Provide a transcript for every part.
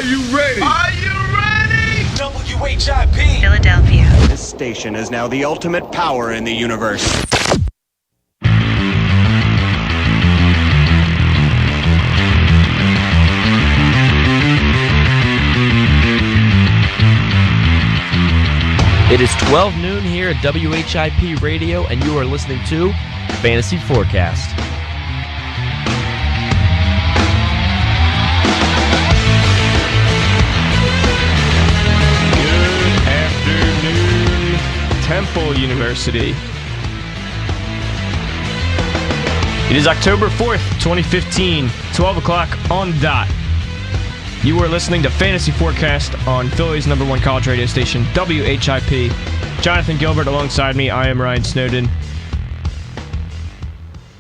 Are you ready? Are you ready? WHIP Philadelphia. This station is now the ultimate power in the universe. It is 12 noon here at WHIP Radio, and you are listening to Fantasy Forecast. Good afternoon, Temple University. It is October 4th, 2015, 12 o'clock on the dot. You are listening to Fantasy Forecast on Philly's #1 college radio station, WHIP. Jonathan Gilbert alongside me. I am Ryan Snowden.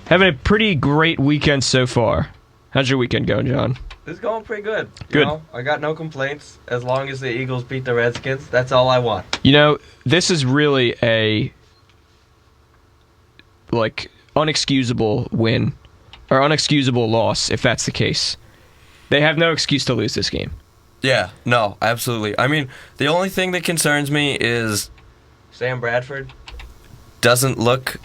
Having a pretty great weekend so far. How's your weekend going, John? It's going pretty good. Good. You know, I got no complaints. As long as the Eagles beat the Redskins, that's all I want. You know, this is really a, unexcusable win, or unexcusable loss, if that's the case. They have no excuse to lose this game. Yeah, no, absolutely. I mean, the only thing that concerns me is Sam Bradford doesn't look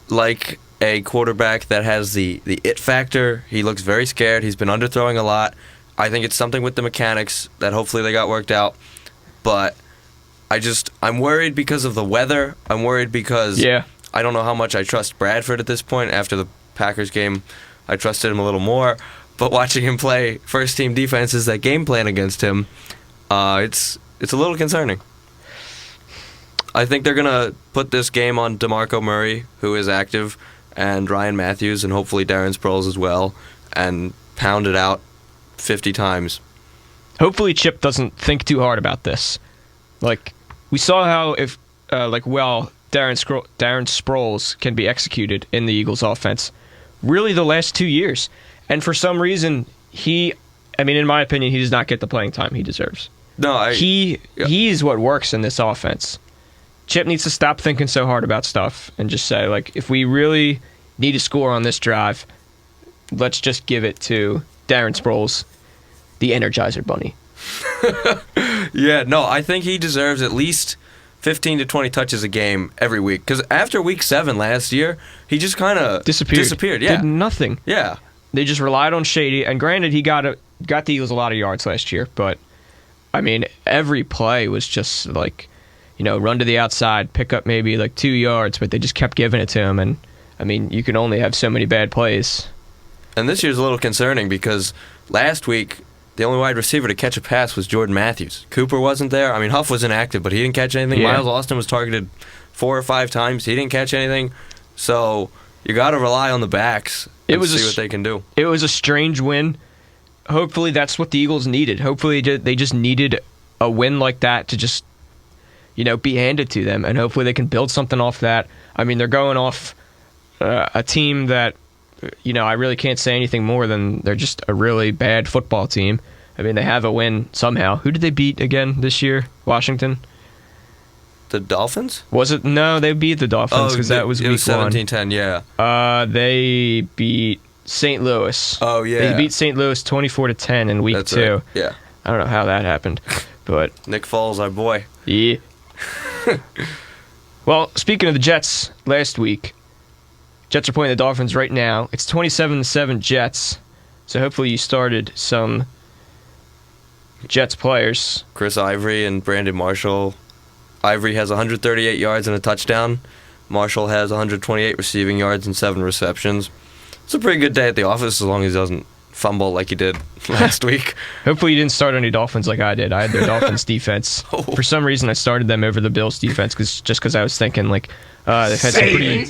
like a quarterback that has the it factor. He looks very scared. He's been underthrowing a lot. I think it's something with the mechanics that hopefully they got worked out. But I'm worried because of the weather. I'm worried because I don't know how much I trust Bradford at this point. After the Packers game, I trusted him a little more. But watching him play first-team defenses that game plan against him, it's a little concerning. I think they're going to put this game on DeMarco Murray, who is active, and Ryan Matthews, and hopefully Darren Sproles as well, and pound it out 50 times. Hopefully Chip doesn't think too hard about this. We saw how Darren Sproles can be executed in the Eagles' offense really the last 2 years. And for some reason, in my opinion, he does not get the playing time he deserves. No, he's what works in this offense. Chip needs to stop thinking so hard about stuff and just say, if we really need to score on this drive, let's just give it to Darren Sproles, the Energizer Bunny. Yeah, no, I think he deserves at least 15 to 20 touches a game every week. Because after week 7 last year, he just kind of disappeared. Yeah. Did nothing. Yeah. They just relied on Shady, and granted, he got the Eagles a lot of yards last year, but, every play was just run to the outside, pick up maybe 2 yards, but they just kept giving it to him, and, you can only have so many bad plays. And this year's a little concerning because last week, the only wide receiver to catch a pass was Jordan Matthews. Cooper wasn't there. Huff was inactive, but he didn't catch anything. Yeah. Miles Austin was targeted 4 or 5 times. He didn't catch anything. So you got to rely on the backs and see what they can do. It was a strange win. Hopefully that's what the Eagles needed. Hopefully they just needed a win like that to just, be handed to them, and hopefully they can build something off that. They're going off a team that, I really can't say anything more than they're just a really bad football team. They have a win somehow. Who did they beat again this year? Washington? The Dolphins? Was it? No, they beat the Dolphins because that was week 1. 17-10, yeah. They beat St. Louis. Oh, yeah. They beat St. Louis 24-10 in week 2. Right. Yeah. I don't know how that happened, but Nick Foles, our boy. Yeah. Well, speaking of the Jets, last week, Jets are playing the Dolphins right now. It's 27-7 Jets, so hopefully you started some Jets players. Chris Ivory and Brandon Marshall. Ivory has 138 yards and a touchdown. Marshall has 128 receiving yards and 7 receptions. It's a pretty good day at the office as long as he doesn't fumble like he did last week. Hopefully you didn't start any Dolphins like I did. I had their Dolphins defense. Oh. For some reason, I started them over the Bills defense because I was thinking they've had some pretty...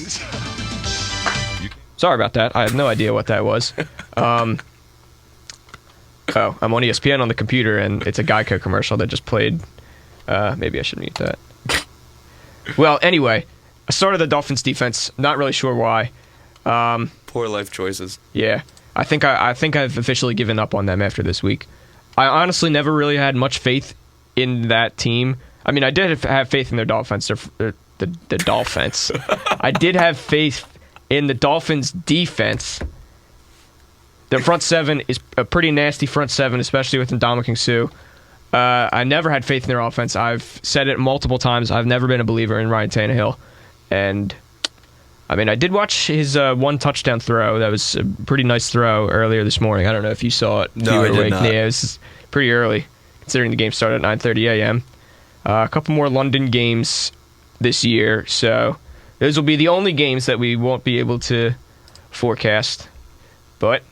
Sorry about that. I have no idea what that was. I'm on ESPN on the computer, and it's a Geico commercial that just played. Maybe I should mute that. Well, anyway, I started the Dolphins defense. Not really sure why. Poor life choices. Yeah, I think I've officially given up on them after this week. I honestly never really had much faith in that team. I did have faith in their Dolphins. The Dolphins. I did have faith in the Dolphins' defense. Their front seven is a pretty nasty front seven, especially with Ndamukong Suh. I never had faith in their offense. I've said it multiple times. I've never been a believer in Ryan Tannehill. And, I mean, I did watch his one touchdown throw. That was a pretty nice throw earlier this morning. I don't know if you saw it. No, I did not. Yeah, it was pretty early, considering the game started at 9:30 a.m. A couple more London games this year, so those will be the only games that we won't be able to forecast. But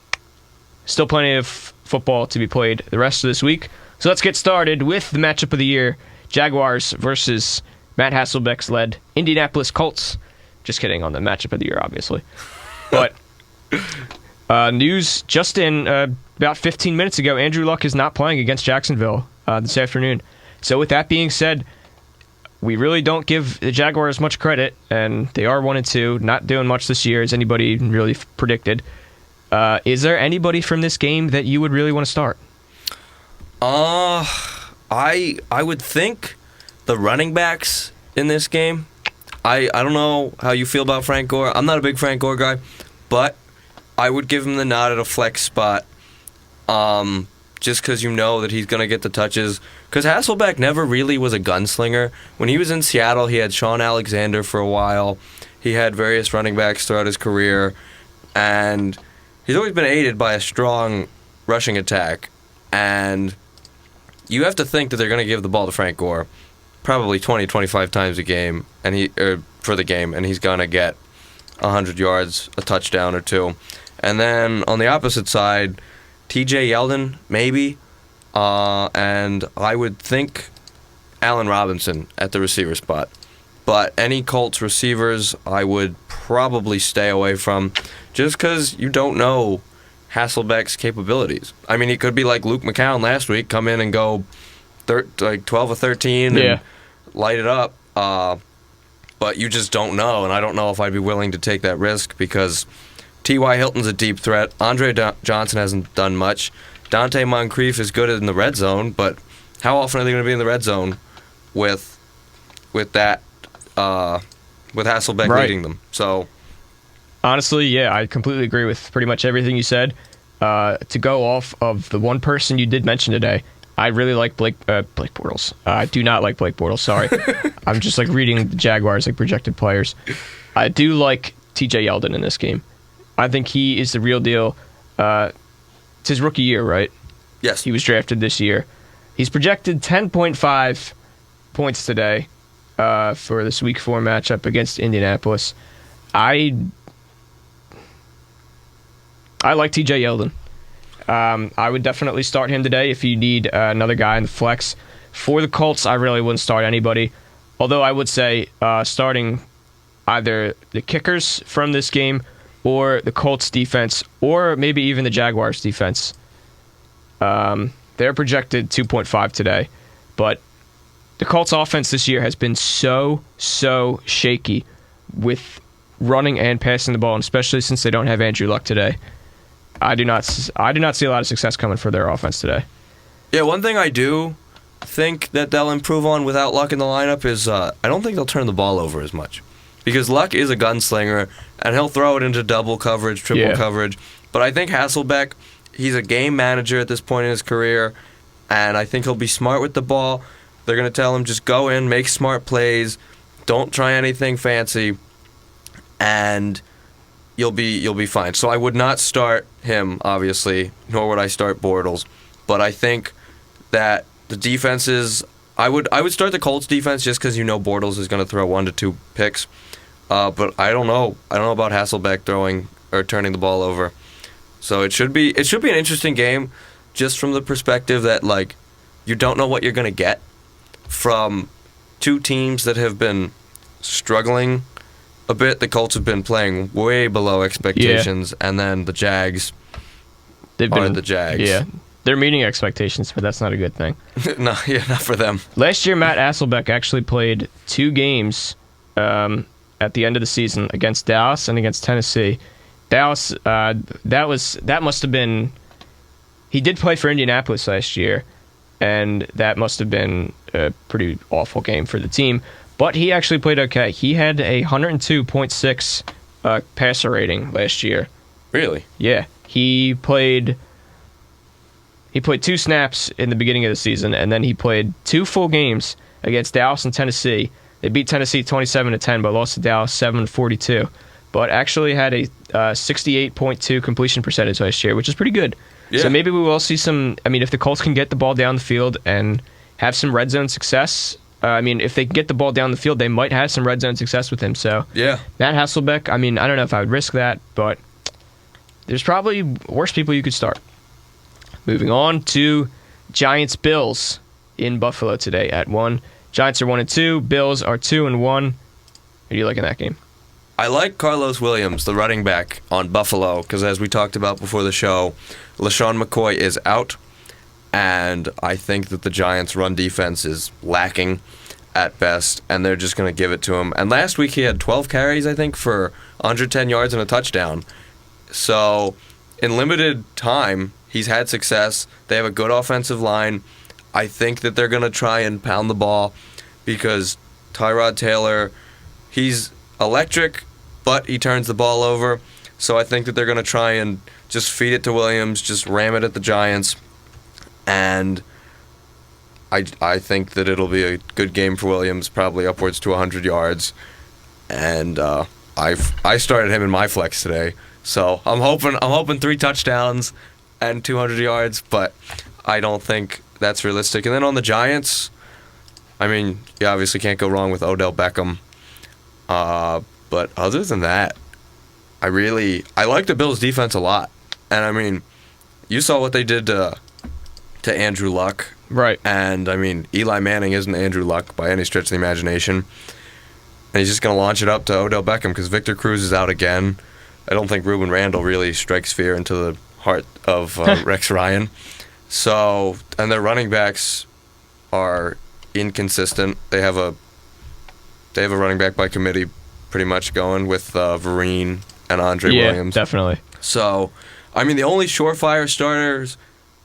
still plenty of football to be played the rest of this week. So let's get started with the matchup of the year. Jaguars versus Matt Hasselbeck's led Indianapolis Colts. Just kidding on the matchup of the year, obviously. But news just in about 15 minutes ago, Andrew Luck is not playing against Jacksonville this afternoon. So with that being said, we really don't give the Jaguars much credit, and they are 1-2, not doing much this year as anybody really predicted. Is there anybody from this game that you would really want to start? I would think the running backs in this game. I don't know how you feel about Frank Gore. I'm not a big Frank Gore guy, but I would give him the nod at a flex spot. Just because you know that he's going to get the touches. Because Hasselbeck never really was a gunslinger. When he was in Seattle, he had Sean Alexander for a while. He had various running backs throughout his career. And he's always been aided by a strong rushing attack. And you have to think that they're going to give the ball to Frank Gore probably 20, 25 times a game for the game. And he's going to get 100 yards, a touchdown or two. And then on the opposite side, TJ Yeldon, maybe, and I would think Allen Robinson at the receiver spot. But any Colts receivers I would probably stay away from just because you don't know Hasselbeck's capabilities. I mean, he could be like Luke McCown last week, come in and go 12 or 13 and light it up. But you just don't know, and I don't know if I'd be willing to take that risk because T.Y. Hilton's a deep threat. Andre Johnson hasn't done much. Dante Moncrief is good in the red zone, but how often are they going to be in the red zone with that with Hasselbeck leading them? So honestly, yeah, I completely agree with pretty much everything you said. To go off of the one person you did mention today, I really like Blake Bortles. I do not like Blake Bortles. Sorry, I'm just like reading the Jaguars like projected players. I do like T.J. Yeldon in this game. I think he is the real deal. It's his rookie year, right? Yes. He was drafted this year. He's projected 10.5 points today for this Week 4 matchup against Indianapolis. I like TJ Yeldon. I would definitely start him today if you need another guy in the flex. For the Colts, I really wouldn't start anybody. Although I would say starting either the kickers from this game or the Colts defense, or maybe even the Jaguars defense. They're projected 2.5 today, but the Colts offense this year has been so shaky with running and passing the ball, and especially since they don't have Andrew Luck today. I do not see a lot of success coming for their offense today. Yeah, one thing I do think that they'll improve on without Luck in the lineup is I don't think they'll turn the ball over as much. Because Luck is a gunslinger, and he'll throw it into double coverage, triple coverage. But I think Hasselbeck, he's a game manager at this point in his career, and I think he'll be smart with the ball. They're going to tell him, just go in, make smart plays, don't try anything fancy, and you'll be fine. So I would not start him, obviously, nor would I start Bortles. But I think that the defenses, I would start the Colts defense just because you know Bortles is going to throw 1 to 2 picks. But I don't know. I don't know about Hasselbeck throwing or turning the ball over. So it should be an interesting game, just from the perspective that like you don't know what you're going to get from two teams that have been struggling a bit. The Colts have been playing way below expectations, and then the Jags are the Jags. Yeah, they're meeting expectations, but that's not a good thing. No, yeah, not for them. Last year, Matt Hasselbeck actually played 2 games at the end of the season against Dallas and against Tennessee. Dallas, that must have been. He did play for Indianapolis last year, and that must have been a pretty awful game for the team. But he actually played okay. He had a 102.6 passer rating last year. Really? Yeah. He played 2 snaps in the beginning of the season, and then he played 2 full games against Dallas and Tennessee. They beat Tennessee 27-10, but lost to Dallas 7-42. But actually had a 68.2 completion percentage last year, which is pretty good. Yeah. So maybe we will see some. I mean, if the Colts can get the ball down the field and have some red zone success, if they can get the ball down the field, they might have some red zone success with him. So Yeah. Matt Hasselbeck, I don't know if I would risk that, but there's probably worse people you could start. Moving on to Giants-Bills in Buffalo today at 1. Giants are 1-2. Bills are 2-1. Who do you like in that game? I like Carlos Williams, the running back on Buffalo, because as we talked about before the show, LaShawn McCoy is out, and I think that the Giants' run defense is lacking at best, and they're just going to give it to him. And last week he had 12 carries, I think, for 110 yards and a touchdown. So in limited time, he's had success. They have a good offensive line. I think that they're going to try and pound the ball because Tyrod Taylor, he's electric, but he turns the ball over. So I think that they're going to try and just feed it to Williams, just ram it at the Giants. And I think that it'll be a good game for Williams, probably upwards to 100 yards. And I started him in my flex today. So I'm hoping 3 touchdowns and 200 yards, but I don't think that's realistic. And then on the Giants, you obviously can't go wrong with Odell Beckham. But other than that, I like the Bills' defense a lot. And you saw what they did to Andrew Luck. Right. And Eli Manning isn't Andrew Luck by any stretch of the imagination. And he's just going to launch it up to Odell Beckham because Victor Cruz is out again. I don't think Ruben Randle really strikes fear into the heart of Rex Ryan. So, and their running backs are inconsistent. They have a running back by committee pretty much going with Vereen and Andre Williams. Yeah, definitely. So, the only surefire starters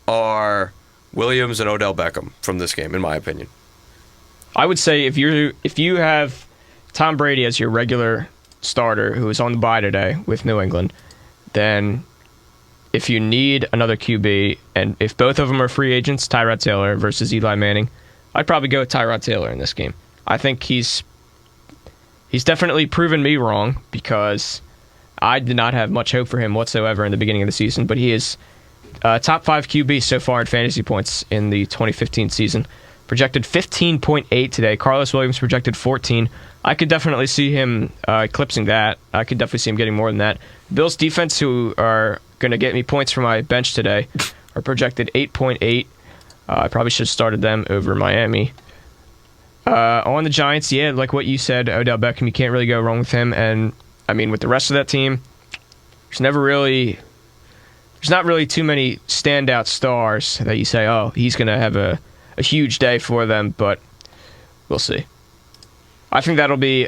are Williams and Odell Beckham from this game, in my opinion. I would say if you have Tom Brady as your regular starter who is on the bye today with New England, then if you need another QB, and if both of them are free agents, Tyrod Taylor versus Eli Manning, I'd probably go with Tyrod Taylor in this game. I think he's definitely proven me wrong because I did not have much hope for him whatsoever in the beginning of the season, but he is top 5 QB so far in fantasy points in the 2015 season. Projected 15.8 today. Carlos Williams projected 14. I could definitely see him eclipsing that. I could definitely see him getting more than that. Bills defense, who are going to get me points for my bench today, are projected 8.8. I probably should have started them over Miami. On the Giants, yeah, like what you said, Odell Beckham, you can't really go wrong with him. And, with the rest of that team, there's not really too many standout stars that you say, oh, he's going to have a huge day for them, but we'll see. I think that'll be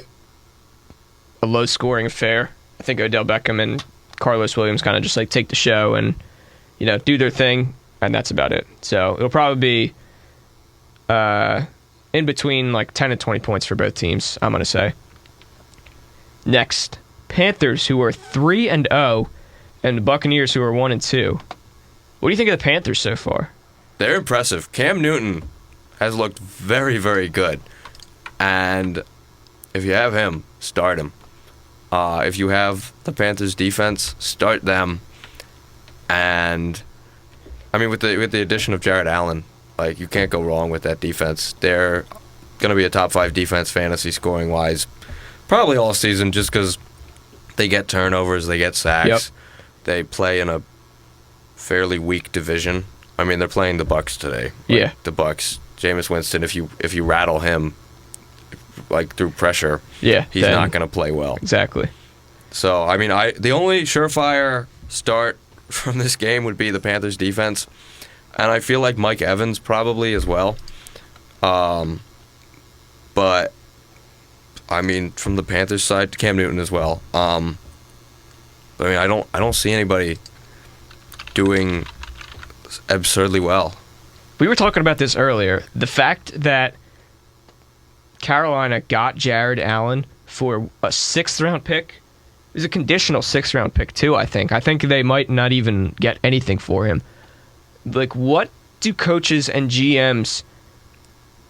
a low-scoring affair. I think Odell Beckham and Carlos Williams kind of just take the show and do their thing, and that's about it. So it'll probably be in between 10 and 20 points for both teams, I'm going to say. Next, Panthers, who are 3-0, and the Buccaneers, who are 1-2. What do you think of the Panthers so far? They're impressive. Cam Newton has looked very, very good. And if you have him, start him. If you have the Panthers defense, start them. And with the addition of Jared Allen, you can't go wrong with that defense. They're going to be a top 5 defense fantasy scoring wise, probably all season, just because they get turnovers, they get sacks. Yep. They play in a fairly weak division. They're playing the Bucs today. Yeah. The Bucs. Jameis Winston, if you rattle him through pressure, yeah, he's not going to play well. Exactly. So, the only surefire start from this game would be the Panthers defense. And I feel like Mike Evans probably as well. But from the Panthers side, Cam Newton as well. I don't see anybody doing absurdly well. We were talking about this earlier. The fact that Carolina got Jared Allen for a 6th-round pick He's a conditional 6th-round pick, too, I think. I think they might not even get anything for him. Like, what do coaches and GMs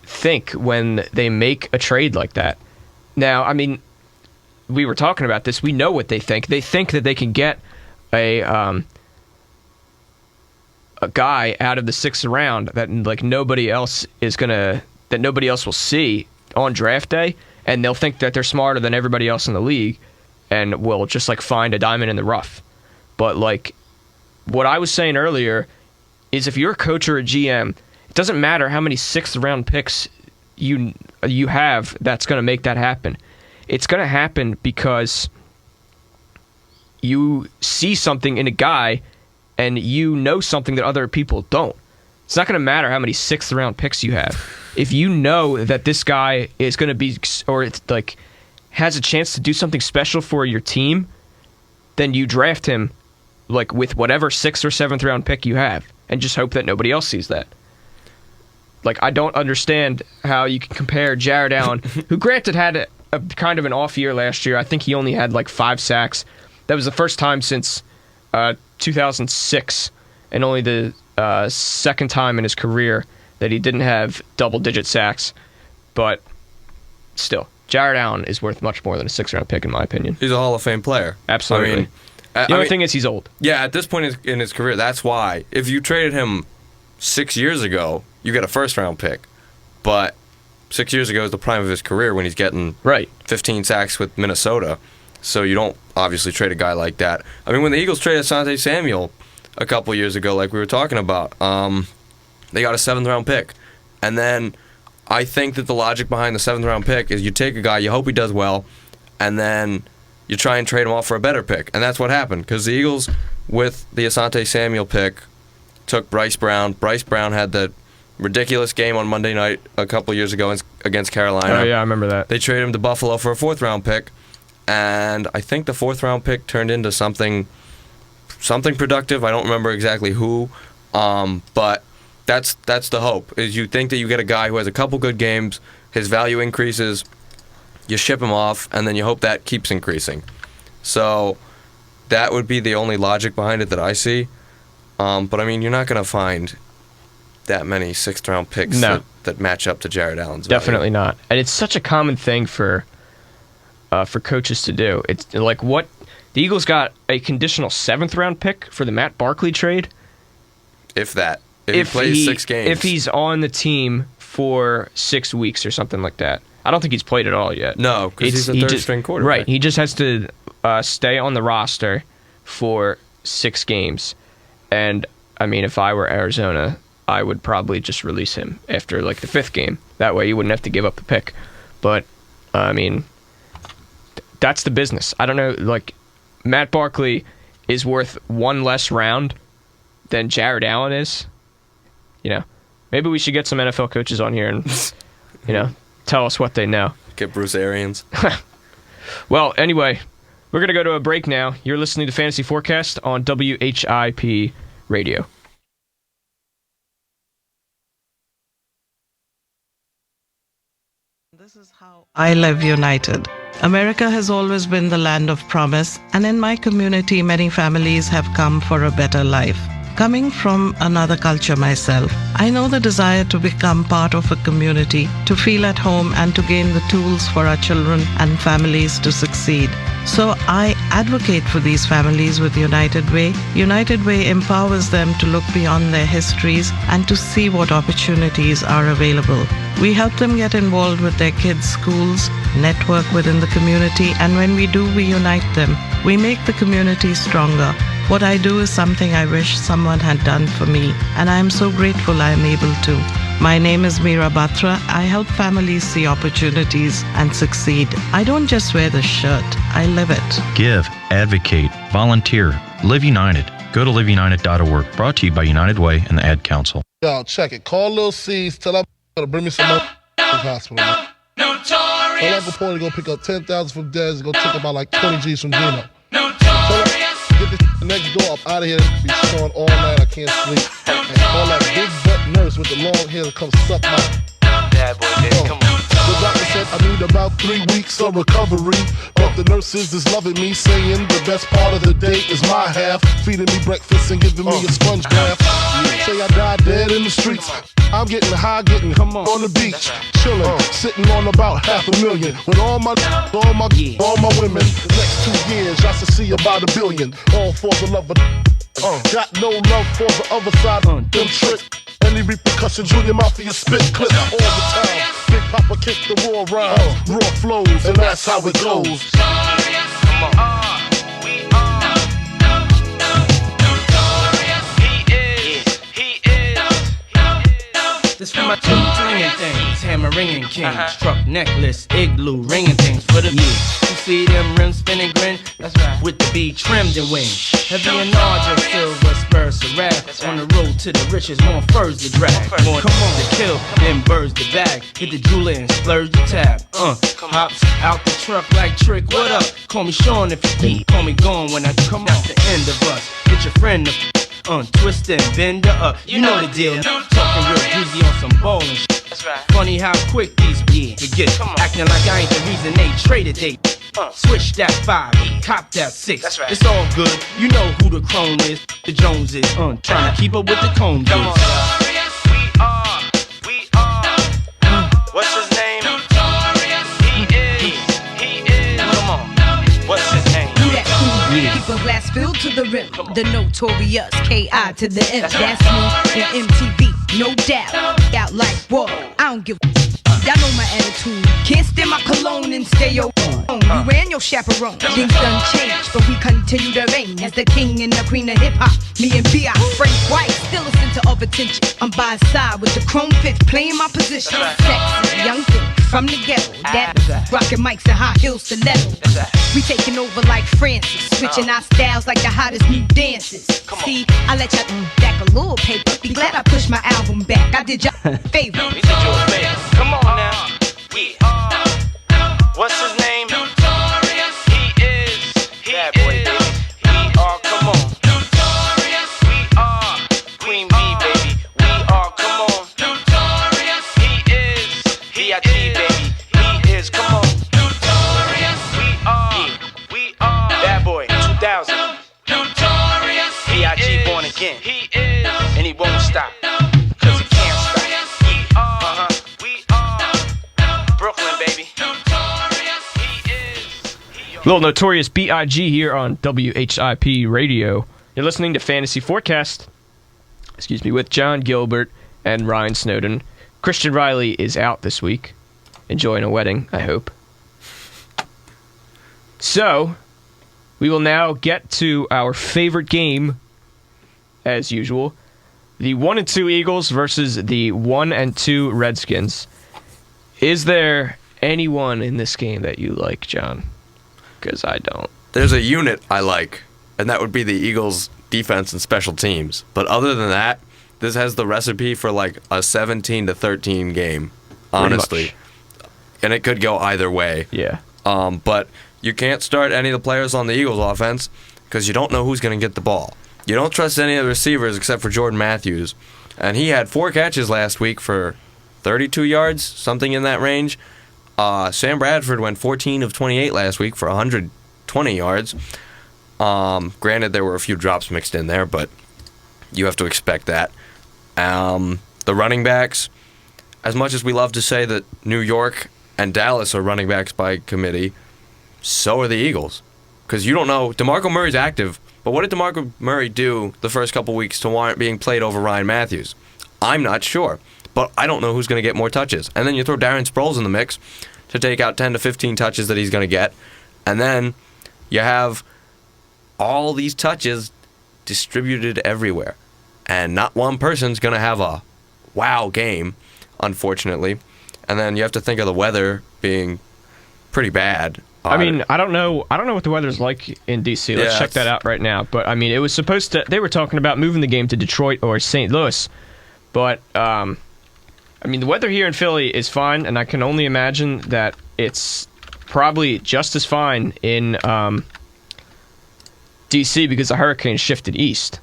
think when they make a trade like that? Now, I mean, we were talking about this. We know what they think. They think that they can get a guy out of the 6th round that like nobody else will see on draft day, and they'll think that they're smarter than everybody else in the league and will just like find a diamond in the rough. But like what I was saying earlier is, if you're a coach or a GM, it doesn't matter how many 6th round picks you have that's going to make that happen. It's going to happen because you see something in a guy and you know something that other people don't. It's not going to matter how many 6th round picks you have. If you know that this guy is going to be, or it's like has a chance to do something special for your team, then you draft him like with whatever 6th or 7th round pick you have, and just hope that nobody else sees that. Like, I don't understand how you can compare Jared Allen, who granted had a kind of an off year last year. I think he only had like 5 sacks. That was the first time since 2006, and only the second time in his career that he didn't have double-digit sacks. But still, Jared Allen is worth much more than a 6th round pick, in my opinion. He's a Hall of Fame player. Absolutely. I mean, the only thing is he's old. Yeah, at this point in his career, that's why. If you traded him 6 years ago, you get a 1st round pick. But 6 years ago is the prime of his career when he's getting 15 sacks with Minnesota. So you don't obviously trade a guy like that. I mean, when the Eagles traded Asante Samuel a couple years ago, like we were talking about, they got a 7th round pick. And then I think that the logic behind the 7th round pick is you take a guy, you hope he does well, and then you try and trade him off for a better pick. And that's what happened, because the Eagles, with the Asante Samuel pick, took Bryce Brown. Bryce Brown had the ridiculous game on Monday night a couple years ago against Carolina. Oh, yeah, I remember that. They traded him to Buffalo for a 4th round pick, and I think the 4th round pick turned into something productive. I don't remember exactly who, but that's the hope, is you think that you get a guy who has a couple good games, his value increases, you ship him off, and then you hope that keeps increasing. So that would be the only logic behind it that I see. But I mean, you're not going to find that many 6th round picks that match up to Jared Allen's value. Definitely not. And it's such a common thing for coaches to do. It's like what the Eagles got a conditional 7th round pick for the Matt Barkley trade. If that. If he plays 6 games. If he's on the team for 6 weeks or something like that. I don't think he's played at all yet. No, because he's a third-string quarterback. Right. He just has to stay on the roster for 6 games. And, I mean, if I were Arizona, I would probably just release him after, like, the 5th game. That way you wouldn't have to give up the pick. But, I mean, that's the business. I don't know, like, Matt Barkley is worth 1 less round than Jared Allen is. You know, maybe we should get some NFL coaches on here and, you know, tell us what they know. Get Bruce Arians. Well, anyway, we're going to go to a break now. You're listening to Fantasy Forecast on WHIP Radio. This is how I live united. America has always been the land of promise, and in my community, many families have come for a better life. Coming from another culture myself, I know the desire to become part of a community, to feel at home, and to gain the tools for our children and families to succeed. So I advocate for these families with United Way. United Way empowers them to look beyond their histories and to see what opportunities are available. We help them get involved with their kids' schools, network within the community, and when we do, we unite them. We make the community stronger. What I do is something I wish someone had done for me, and I am so grateful I am able to. My name is Meera Batra. I help families see opportunities and succeed. I don't just wear the shirt, I live it. Give, advocate, volunteer, Live United. Go to liveunited.org. Brought to you by United Way and the Ad Council. Y'all, check it. Call Lil C's, tell him to bring me some money to the hospital. Tell Uncle Paul to go pick up 10,000 from Dez and go take about like 20 G's from Gino. Get this next door up out of here. Be snoring all night. I can't sleep. And call that big butt nurse with the long hair to come suck my. Bad boy, baby, come on. The doctor said I need about 3 weeks of recovery. But the nurses is loving me, saying the best part of the day is my half. Feeding me breakfast and giving me a sponge bath. Say I died dead in the streets. I'm getting high, getting on the beach, chilling, sitting on about $500,000 with all my women. The next 2 years, I should see about $1 billion. All for the love of got no love for the other side. Them tricks. Any repercussions, Junior Mafia spit clip all the time. Big Papa kick the raw rhymes, raw flows, and that's how it goes. This for my two ringing things, hammer ringing kings, truck necklace, igloo ringing things for the You see them rims spinning grin? That's right. With the B trimmed and wings. Heavy and larger, silver spurs to rap. On the road to the riches, more furs to drag. More come on to kill, then birds the bag. Hit the jeweler and splurge the tab. Hops out the truck like Trick, what up? Call me Sean if you eat. Call me gone when I come out the end of us. Get your friend to twist and bend her up. You know the deal. Talking real greasy on some ballin' shit. That's right. Funny how quick these get. Acting like I ain't the reason they traded they. Switch that 5, cop that 6. That's right. It's all good. You know who the crone is. The Jones is. Trying to keep up with the cone. Come on, we are. What's his name? He is. Come on. What's his name? Keep a glass filled to the rim. The notorious K.I. to the M. That's me and MTV, no doubt. Out like, whoa, I don't give a. Y'all know my attitude. Can't stand my cologne and stay your own. You and your chaperone. Things done changed, but we continue to reign as the king and the queen of hip hop. Me and B.I. Frank White, still a center of attention. I'm by his side with the chrome fifth, playing my position. Sexy, young thing from the ghetto. That rockin' mics and high heels stiletto. We taking over like Francis, switching our styles like the hottest new dances. See, I let y'all back a little paper. Be glad I pushed my album back. I did y'all favor. We did you a favor. Come on now. We are. What's his name? Notorious. He is. Bad boy, baby. We are. Come on. Notorious. We are. Queen B, baby. We are. Come on. Notorious. He is. B.I.G. baby. He is. Come on. Notorious. We are. We are. Bad boy. 2000. Notorious. B.I.G. born again. He is. And he won't stop. Cause he can't stop. We are. We are. Brooklyn, baby. Little Notorious B.I.G. here on WHIP Radio. You're listening to Fantasy Forecast, with John Gilbert and Ryan Snowden. Christian Riley is out this week, enjoying a wedding, I hope. So, we will now get to our favorite game, as usual. The 1-2 Eagles versus the 1-2 Redskins. Is there anyone in this game that you like, John? Because I don't. There's a unit I like, and that would be the Eagles' defense and special teams. But other than that, this has the recipe for like a 17-13 game, honestly. And it could go either way. Yeah. But you can't start any of the players on the Eagles' offense because you don't know who's going to get the ball. You don't trust any of the receivers except for Jordan Matthews. And he had 4 catches last week for 32 yards, something in that range. Sam Bradford went 14 of 28 last week for 120 yards. Granted, there were a few drops mixed in there, but you have to expect that. The running backs, as much as we love to say that New York and Dallas are running backs by committee, so are the Eagles. Because you don't know, DeMarco Murray's active, but what did DeMarco Murray do the first couple weeks to warrant being played over Ryan Matthews? I'm not sure. But I don't know who's going to get more touches. And then you throw Darren Sproles in the mix to take out 10 to 15 touches that he's going to get. And then you have all these touches distributed everywhere. And not one person's going to have a wow game, unfortunately. And then you have to think of the weather being pretty bad. I mean, I don't know what the weather's like in D.C. Let's check that out right now. But, I mean, it was supposed to... They were talking about moving the game to Detroit or St. Louis. But, I mean, the weather here in Philly is fine, and I can only imagine that it's probably just as fine in D.C. because the hurricane shifted east.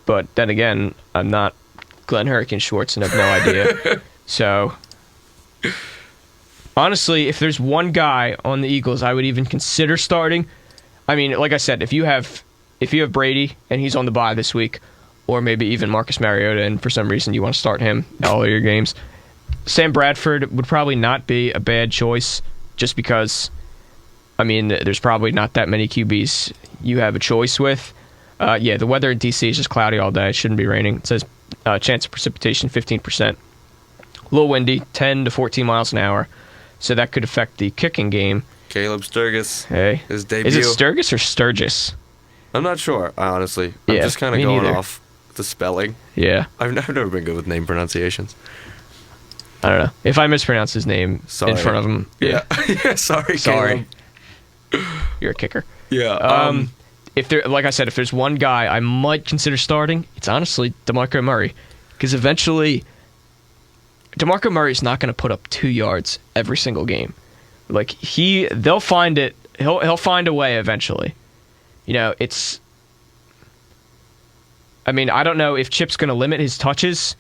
But then again, I'm not Glenn Hurricane Schwartz and have no idea. So, honestly, if there's one guy on the Eagles I would even consider starting, I mean, like I said, if you have Brady and he's on the bye this week, or maybe even Marcus Mariota, and for some reason you want to start him all of your games, Sam Bradford would probably not be a bad choice, just because, I mean, there's probably not that many QBs you have a choice with. The weather in D.C. is just cloudy all day. It shouldn't be raining. It says chance of precipitation 15%. A little windy, 10 to 14 miles an hour. So that could affect the kicking game. Caleb Sturgis. Hey. His debut. Is it Sturgis or Sturgis? I'm not sure, honestly. I'm just kind of going off the spelling. Yeah. I've never been good with name pronunciations. I don't know. If I mispronounce his name in front of him. Yeah. Sorry. Sorry. You're a kicker. Yeah. If there's one guy I might consider starting, it's honestly DeMarco Murray. Because eventually, DeMarco Murray is not going to put up 2 yards every single game. Like, they'll find it. He'll find a way eventually. You know, I mean, I don't know if Chip's going to limit his touches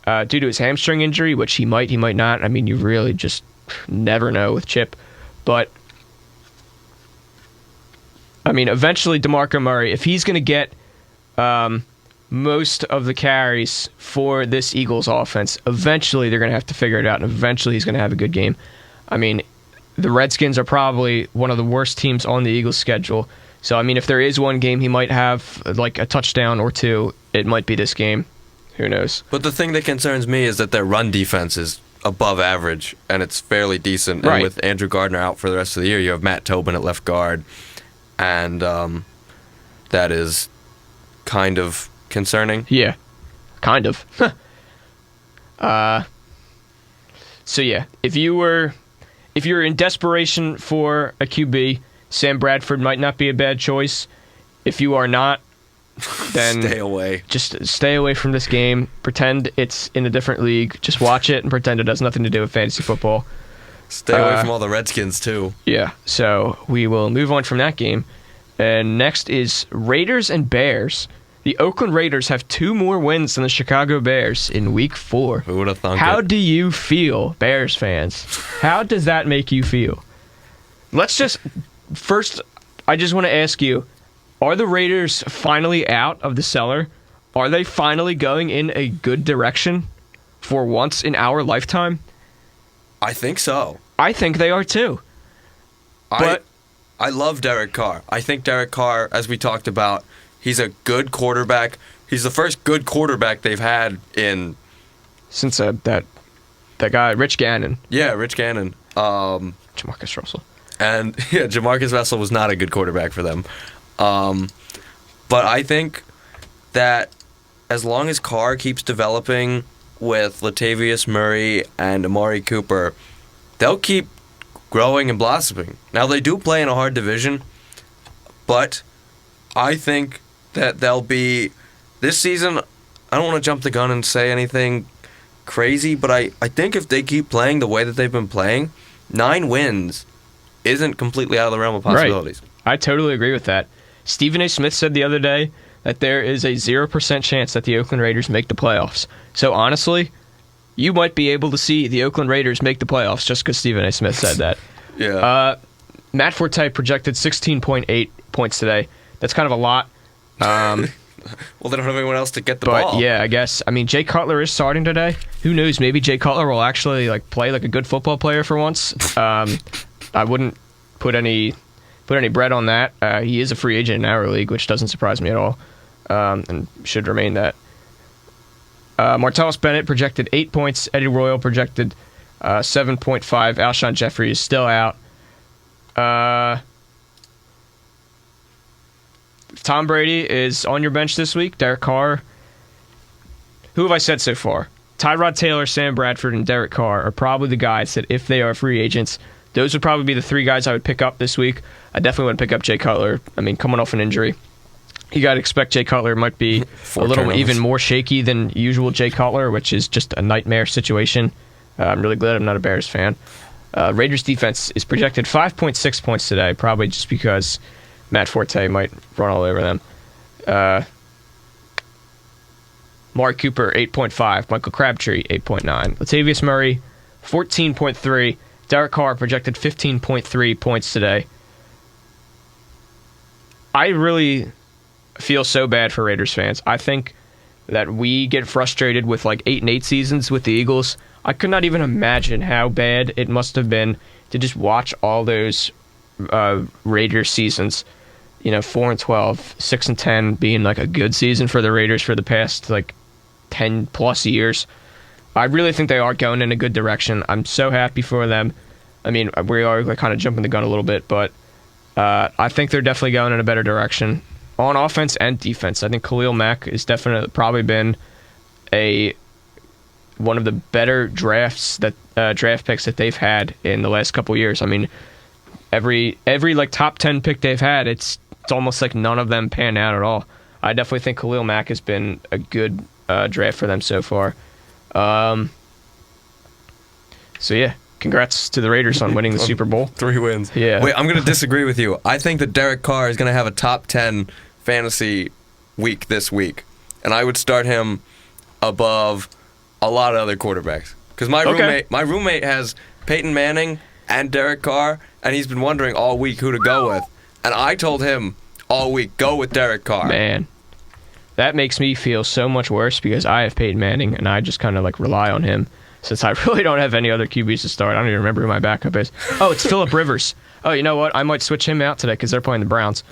due to his hamstring injury, which he might not. I mean, you really just never know with Chip. But, I mean, eventually DeMarco Murray, if he's going to get most of the carries for this Eagles offense, eventually they're going to have to figure it out, and eventually he's going to have a good game. I mean, the Redskins are probably one of the worst teams on the Eagles' schedule. So, I mean, if there is one game he might have, like, a touchdown or two, it might be this game. Who knows? But the thing that concerns me is that their run defense is above average, and it's fairly decent. Right. And with Andrew Gardner out for the rest of the year, you have Matt Tobin at left guard, and that is kind of concerning. Yeah, kind of. So, yeah, if you're in desperation for a QB, Sam Bradford might not be a bad choice. If you are not, then stay away. Just stay away from this game. Pretend it's in a different league. Just watch it and pretend it has nothing to do with fantasy football. Stay away from all the Redskins, too. Yeah, so we will move on from that game. And next is Raiders and Bears. The Oakland Raiders have 2 more wins than the Chicago Bears in Week 4. Who would have thunk How it? do you feel, Bears fans? How does that make you feel? First, I just want to ask you, are the Raiders finally out of the cellar? Are they finally going in a good direction for once in our lifetime? I think so. I think they are too. But I love Derek Carr. I think Derek Carr, as we talked about, he's a good quarterback. He's the first good quarterback they've had since that guy Rich Gannon. Yeah, Rich Gannon. Jamarcus Russell. And yeah, Jamarcus Russell was not a good quarterback for them. But I think that as long as Carr keeps developing with Latavius Murray and Amari Cooper, they'll keep growing and blossoming. Now, they do play in a hard division, but I think that they'll be... This season, I don't want to jump the gun and say anything crazy, but I think if they keep playing the way that they've been playing, 9 wins isn't completely out of the realm of possibilities. Right. I totally agree with that. Stephen A. Smith said the other day that there is a 0% chance that the Oakland Raiders make the playoffs. So honestly, you might be able to see the Oakland Raiders make the playoffs just because Stephen A. Smith said that. Yeah. Matt Forte projected 16.8 points today. That's kind of a lot. Well, they don't have anyone else to get the but ball. Yeah, I guess. I mean, Jay Cutler is starting today. Who knows? Maybe Jay Cutler will actually play like a good football player for once. I wouldn't put any bread on that. He is a free agent in our league, which doesn't surprise me at all, and should remain that. Martellus Bennett projected 8 points. Eddie Royal projected 7.5. Alshon Jeffrey is still out. Tom Brady is on your bench this week. Derek Carr. Who have I said so far? Tyrod Taylor, Sam Bradford, and Derek Carr are probably the guys that, if they are free agents, those would probably be the 3 guys I would pick up this week. I definitely wouldn't pick up Jay Cutler. I mean, coming off an injury, you got to expect Jay Cutler might be a little even more shaky than usual Jay Cutler, which is just a nightmare situation. I'm really glad I'm not a Bears fan. Raiders defense is projected 5.6 points today, probably just because Matt Forte might run all over them. Mark Cooper, 8.5. Michael Crabtree, 8.9. Latavius Murray, 14.3. Derek Carr projected 15.3 points today. I really feel so bad for Raiders fans. I think that we get frustrated with like 8-8 seasons with the Eagles. I could not even imagine how bad it must have been to just watch all those Raiders seasons. 4-12, 6-10 being like a good season for the Raiders for the past like 10 plus years. I really think they are going in a good direction. I'm so happy for them. I mean, we are like kind of jumping the gun a little bit, but I think they're definitely going in a better direction on offense and defense. I think Khalil Mack has definitely probably been one of the better draft picks that they've had in the last couple years. I mean, every like top 10 pick they've had, it's almost like none of them pan out at all. I definitely think Khalil Mack has been a good draft for them so far. So yeah, congrats to the Raiders on winning the Super Bowl. 3 wins. Yeah. Wait, I'm going to disagree with you. I think that Derek Carr is going to have a top 10 fantasy week this week, and I would start him above a lot of other quarterbacks. Because my roommate has Peyton Manning and Derek Carr, and he's been wondering all week who to go with. And I told him all week, go with Derek Carr. Man, that makes me feel so much worse because I have Peyton Manning, and I just kind of like rely on him since I really don't have any other QBs to start. I don't even remember who my backup is. Oh, it's Phillip Rivers. Oh, you know what? I might switch him out today because they're playing the Browns.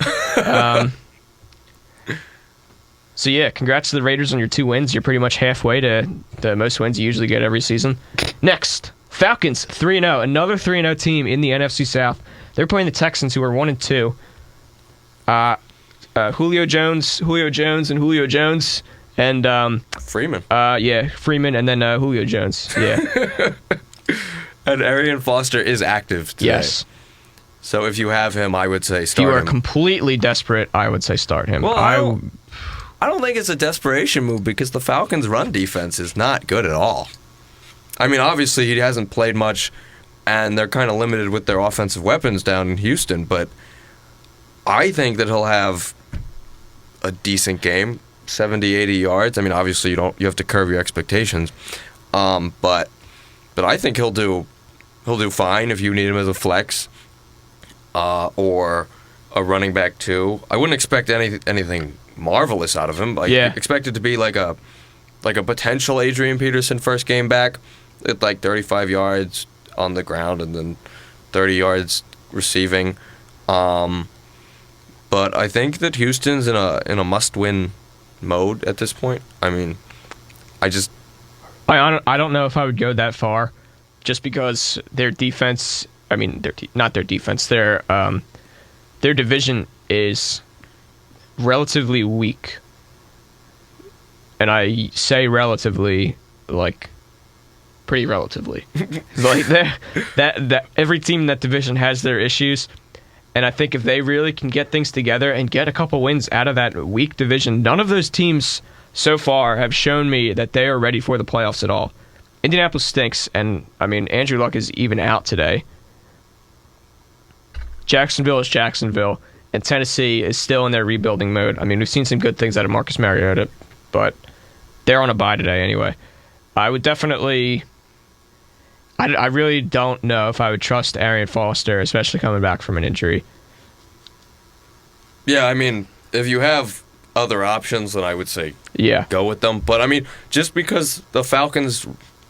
So yeah, congrats to the Raiders on your 2 wins. You're pretty much halfway to the most wins you usually get every season. Next, Falcons 3-0, another 3-0 team in the NFC South. They're playing the Texans, who are 1-2. Julio Jones, and Julio Jones, and Freeman. Freeman, and then Julio Jones. Yeah. And Arian Foster is active today. Yes. So if you have him, I would say start him. If you are completely desperate, I would say start him. Well, I don't think it's a desperation move because the Falcons' run defense is not good at all. I mean, obviously he hasn't played much, and they're kind of limited with their offensive weapons down in Houston, but I think that he'll have a decent game, 70, 80 yards. I mean, obviously you have to curb your expectations, but I think he'll do fine if you need him as a flex or a running back too. I wouldn't expect anything marvelous out of him. Expect it to be like a potential Adrian Peterson first game back at like 35 yards on the ground and then 30 yards receiving. But I think that Houston's in a must-win mode at this point. I mean, I don't know if I would go that far, just because their defense. I mean, not their defense. Their division is relatively weak, and I say relatively, like pretty relatively. Like that every team in that division has their issues, and I think if they really can get things together and get a couple wins out of that weak division, none of those teams so far have shown me that they are ready for the playoffs at all. Indianapolis stinks, and I mean Andrew Luck is even out today. Jacksonville is Jacksonville, and Tennessee is still in their rebuilding mode. I mean, we've seen some good things out of Marcus Mariota, but they're on a bye today anyway. I would definitely... I really don't know if I would trust Arian Foster, especially coming back from an injury. Yeah, I mean, if you have other options, then I would say go with them. But, I mean, just because the Falcons'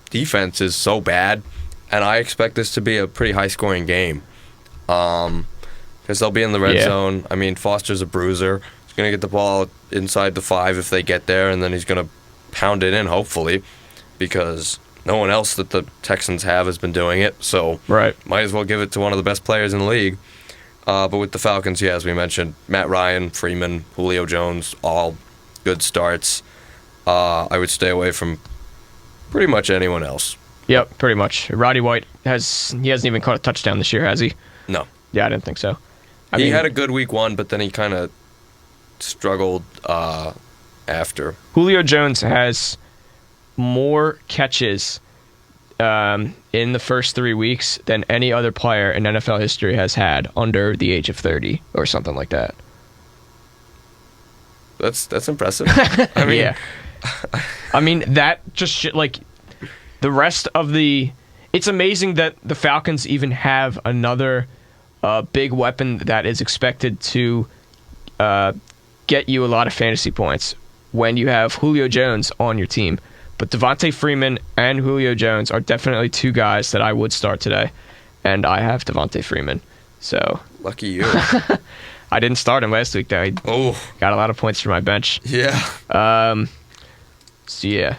defense is so bad, and I expect this to be a pretty high-scoring game, because they'll be in the red zone. I mean, Foster's a bruiser. He's going to get the ball inside the 5 if they get there, and then he's going to pound it in, hopefully, because no one else that the Texans have has been doing it. So might as well give it to one of the best players in the league. But with the Falcons, as we mentioned, Matt Ryan, Freeman, Julio Jones, all good starts. I would stay away from pretty much anyone else. Yep, pretty much. Roddy White hasn't even caught a touchdown this year, has he? No. Yeah, I didn't think so. He had a good week 1, but then he kind of struggled after. Julio Jones has more catches in the first 3 weeks than any other player in NFL history has had under the age of 30 or something like that. That's impressive. I mean, yeah. I mean, that just like the rest of the it's amazing that the Falcons even have another big weapon that is expected to get you a lot of fantasy points when you have Julio Jones on your team. But Devontae Freeman and Julio Jones are definitely two guys that I would start today, and I have Devontae Freeman. So lucky you. I didn't start him last week, though. Got a lot of points for my bench. Yeah. So, yeah.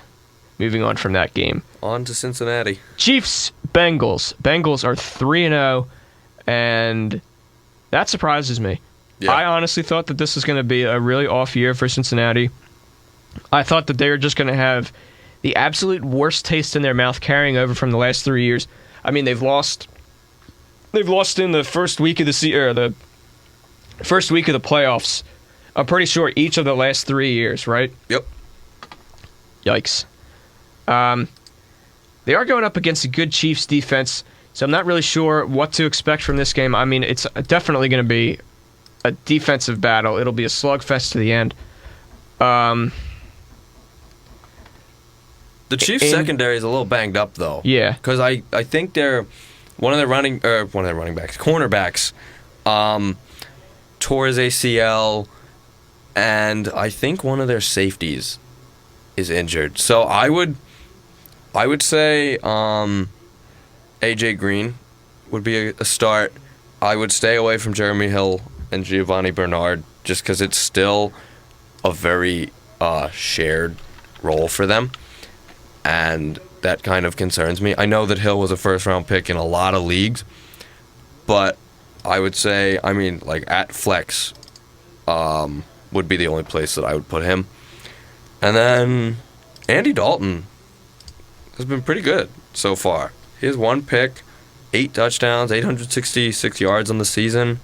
Moving on from that game. On to Cincinnati. Chiefs, Bengals. Bengals are 3-0, and that surprises me. Yeah. I honestly thought that this was going to be a really off year for Cincinnati. I thought that they were just going to have the absolute worst taste in their mouth carrying over from the last 3 years. I mean, they've lost in the first week of the first week of the playoffs. I'm pretty sure each of the last 3 years, right? Yep. Yikes. They are going up against a good Chiefs defense, so I'm not really sure what to expect from this game. I mean, it's definitely going to be a defensive battle. It'll be a slugfest to the end. The Chiefs' secondary is a little banged up, though. Yeah, because I think they're one of their cornerbacks, tore his ACL, and I think one of their safeties is injured. So I would say AJ Green would be a start. I would stay away from Jeremy Hill and Giovanni Bernard just because it's still a very shared role for them, and that kind of concerns me. I know that Hill was a first-round pick in a lot of leagues, but I would say, at flex would be the only place that I would put him. And then Andy Dalton has been pretty good so far. He has 1 pick, 8 touchdowns, 866 yards on the season.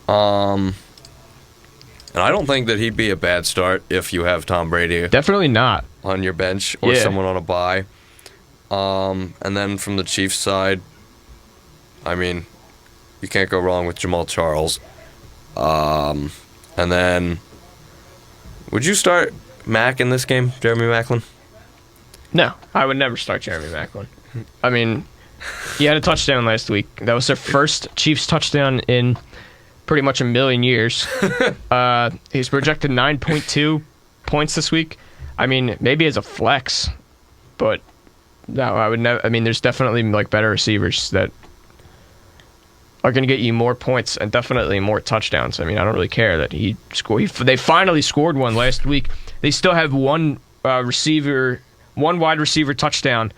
And I don't think that he'd be a bad start if you have Tom Brady. Definitely not. On your bench or someone on a bye. And then from the Chiefs side, you can't go wrong with Jamal Charles. And then, would you start Mack in this game, Jeremy Maclin? No, I would never start Jeremy Maclin. I mean, he had a touchdown last week. That was their first Chiefs touchdown in pretty much a million years. He's projected 9.2 points this week. I mean, maybe as a flex, but no, I would never. I mean, there's definitely better receivers that are going to get you more points and definitely more touchdowns. I mean, I don't really care that he scored. They finally scored one last week. They still have one wide receiver touchdown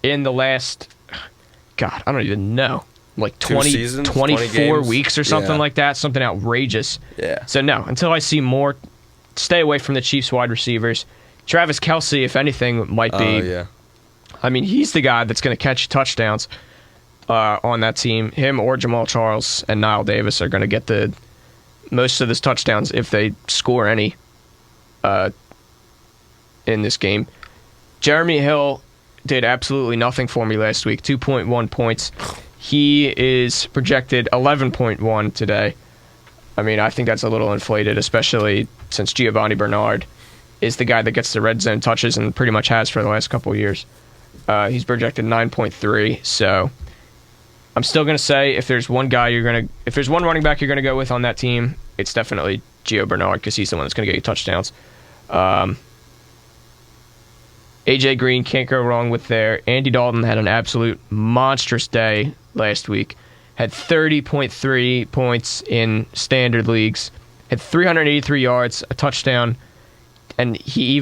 in the last, God, I don't even know, 20, 24 weeks or something like that, something outrageous. Yeah. So no, until I see more, stay away from the Chiefs wide receivers. Travis Kelce, if anything, might be. Yeah. I mean, he's the guy that's going to catch touchdowns on that team. Him or Jamal Charles and Niall Davis are going to get the most of his touchdowns if they score any in this game. Jeremy Hill did absolutely nothing for me last week, 2.1 points. He is projected 11.1 today. I mean, I think that's a little inflated, especially since Giovanni Bernard is the guy that gets the red zone touches and pretty much has for the last couple of years. He's projected 9.3, so I'm still going to say if there's one running back you're going to go with on that team, it's definitely Gio Bernard because he's the one that's going to get you touchdowns. AJ Green, can't go wrong with there. Andy Dalton had an absolute monstrous day last week. Had 30.3 points in standard leagues. Had 383 yards, a touchdown, and he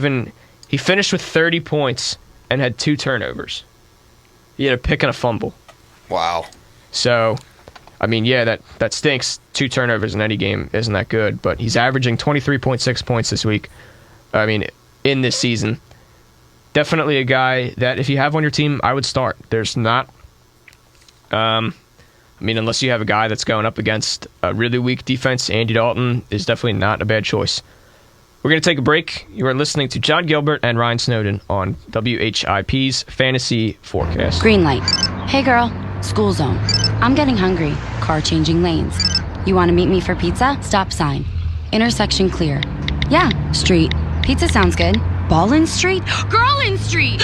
finished with 30 points and had 2 turnovers. He had a pick and a fumble. Wow. So, I mean, yeah, that stinks. 2 turnovers in any game isn't that good, but he's averaging 23.6 points this week. I mean, in this season. Definitely a guy that if you have on your team, I would start. There's not, unless you have a guy that's going up against a really weak defense, Andy Dalton is definitely not a bad choice. We're going to take a break. You are listening to John Gilbert and Ryan Snowden on WHIP's Fantasy Forecast. Green light. Hey girl, school zone. I'm getting hungry. Car changing lanes. You want to meet me for pizza? Stop sign. Intersection clear. Yeah, street. Pizza sounds good. Ballin Street? Girlin Street!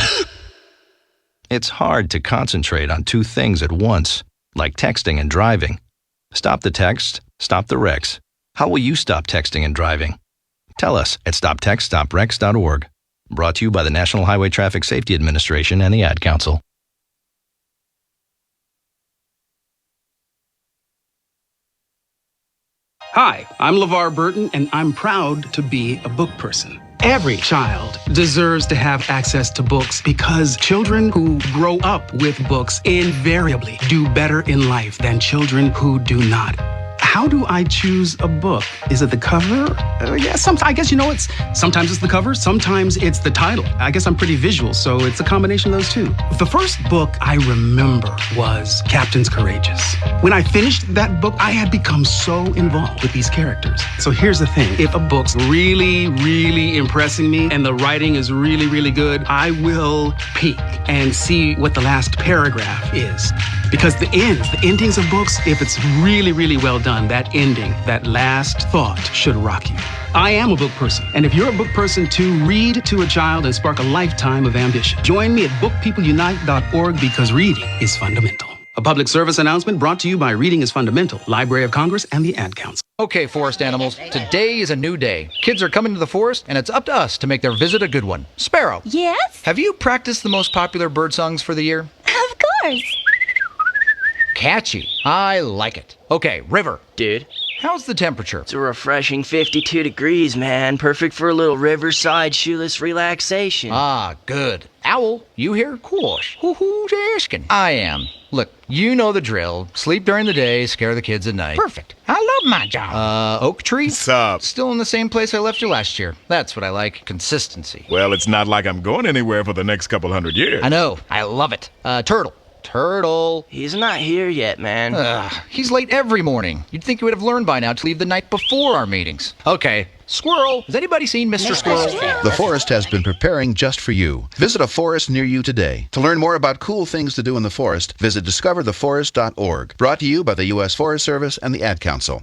It's hard to concentrate on two things at once, like texting and driving. Stop the text, stop the wrecks. How will you stop texting and driving? Tell us at stoptextstopwrecks.org. Brought to you by the National Highway Traffic Safety Administration and the Ad Council. Hi, I'm LeVar Burton, and I'm proud to be a book person. Every child deserves to have access to books because children who grow up with books invariably do better in life than children who do not. How do I choose a book? Is it the cover? Yeah, I guess, sometimes it's the cover, sometimes it's the title. I guess I'm pretty visual, so it's a combination of those two. The first book I remember was Captain's Courageous. When I finished that book, I had become so involved with these characters. So here's the thing. If a book's really, really impressing me and the writing is really, really good, I will peek and see what the last paragraph is. Because the endings of books, if it's really, really well done, that ending, that last thought should rock you. I am a book person, and if you're a book person too, read to a child and spark a lifetime of ambition. Join me at bookpeopleunite.org because reading is fundamental. A public service announcement brought to you by Reading is Fundamental, Library of Congress, and the Ad Council. Okay, forest animals, today is a new day. Kids are coming to the forest, and it's up to us to make their visit a good one. Sparrow. Yes? Have you practiced the most popular bird songs for the year? Of course. Catchy. I like it. Okay, River. Dude. How's the temperature? It's a refreshing 52 degrees, man. Perfect for a little riverside shoeless relaxation. Ah, good. Owl, you here? Course. Who's asking? I am. Look, you know the drill. Sleep during the day, scare the kids at night. Perfect. I love my job. Oak Tree? What's up? Still in the same place I left you last year. That's what I like. Consistency. Well, it's not like I'm going anywhere for the next couple hundred years. I know. I love it. Turtle. Turtle. He's not here yet, man. He's late every morning. You'd think he would have learned by now to leave the night before our meetings. Okay. Squirrel. Has anybody seen Mr. Squirrel? The forest has been preparing just for you. Visit a forest near you today. To learn more about cool things to do in the forest, visit discovertheforest.org. Brought to you by the U.S. Forest Service and the Ad Council.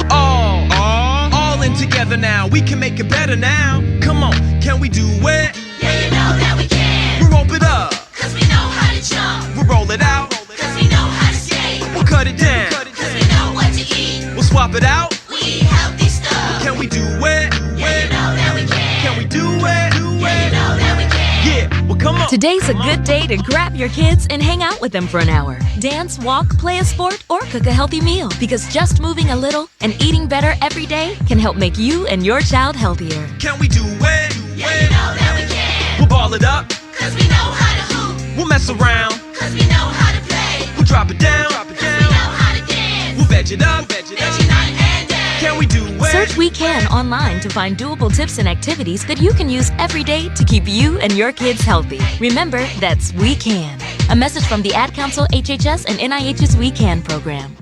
All in together now. We can make it better now. Come on, can we do it? Yeah, you know that we can. We'll rope it up, cause we know how to jump. we'll roll it out, Cause we know how to skate. we'll cut it down, Cause we know what to eat. we'll swap it out. We eat healthy stuff. Can we do it? Yeah, you know that we can. Can we do it? Yeah, you know that we can. Yeah, well come on. Today's a good day to grab your kids and hang out with them for an hour. Dance, walk, play a sport, or cook a healthy meal. Because just moving a little and eating better every day can help make you and your child healthier. Can we do it? Yeah, you know that we can. We'll ball it up, Cause we know how to hoop. we'll mess around, Cause we know how to play. we'll drop it down, Cause we know how to dance. we'll veg it up. Veg night and day. Can we do it? Search We Can online to find doable tips and activities that you can use every day to keep you and your kids healthy. Remember, that's We Can. A message from the Ad Council, HHS, and NIH's We Can program.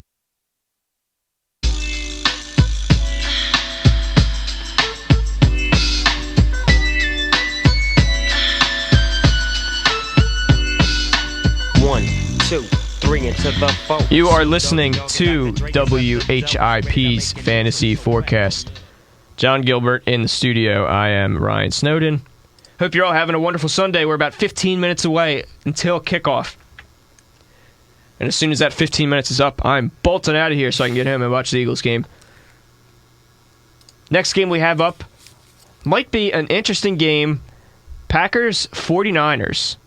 One, two, three, into the four. You are listening to WHIP's Fantasy Forecast. John Gilbert in the studio. I am Ryan Snowden. Hope you're all having a wonderful Sunday. We're about 15 minutes away until kickoff. And as soon as that 15 minutes is up, I'm bolting out of here so I can get home and watch the Eagles game. Next game we have up might be an interesting game. Packers 49ers.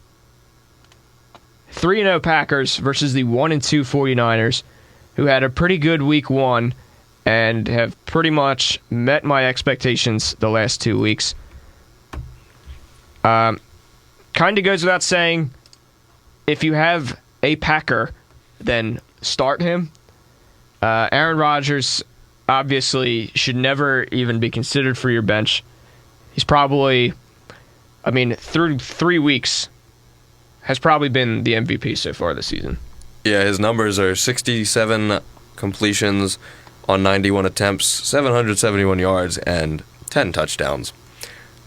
3-0 Packers versus the 1-2 49ers, who had a pretty good week one and have pretty much met my expectations the last 2 weeks. Kind of goes without saying, if you have a Packer, then start him. Aaron Rodgers obviously should never even be considered for your bench. He's probably, through 3 weeks, has probably been the MVP so far this season. Yeah, his numbers are 67 completions on 91 attempts, 771 yards, and 10 touchdowns.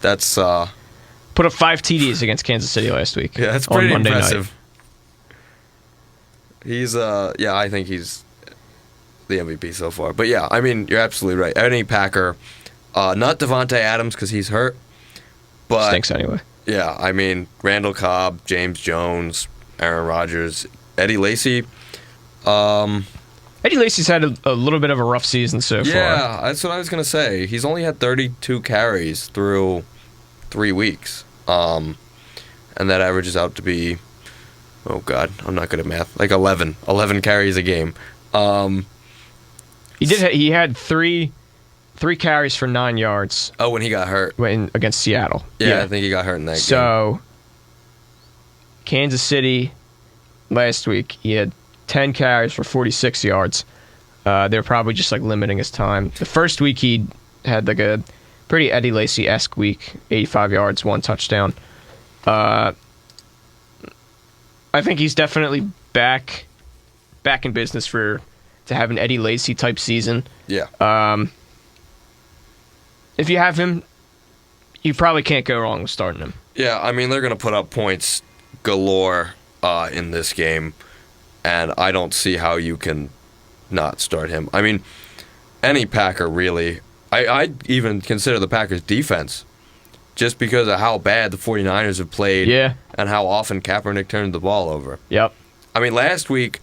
That's put up 5 TDs against Kansas City last week. Yeah, that's pretty Monday impressive. Night. He's I think he's the MVP so far. But yeah, you're absolutely right. Any Packer, not Devontae Adams because he's hurt, but stinks anyway. Yeah, I mean, Randall Cobb, James Jones, Aaron Rodgers, Eddie Lacy. Eddie Lacy's had a little bit of a rough season so far. Yeah, that's what I was going to say. He's only had 32 carries through 3 weeks. And that averages out to be, oh God, I'm not good at math, like 11 carries a game. He had three carries for 9 yards. Oh, when he got hurt. Against Seattle. Yeah, I think he got hurt in that game. So, Kansas City, last week, he had 10 carries for 46 yards. They're probably just like limiting his time. The first week he had like a pretty Eddie Lacy-esque week, 85 yards, 1 touchdown. I think he's definitely back in business to have an Eddie Lacy type season. Yeah. If you have him, you probably can't go wrong with starting him. Yeah, I mean, they're going to put up points galore in this game, and I don't see how you can not start him. I mean, any Packer, really. I'd even consider the Packers' defense, just because of how bad the 49ers have played and how often Kaepernick turned the ball over. Yep. I mean, last week,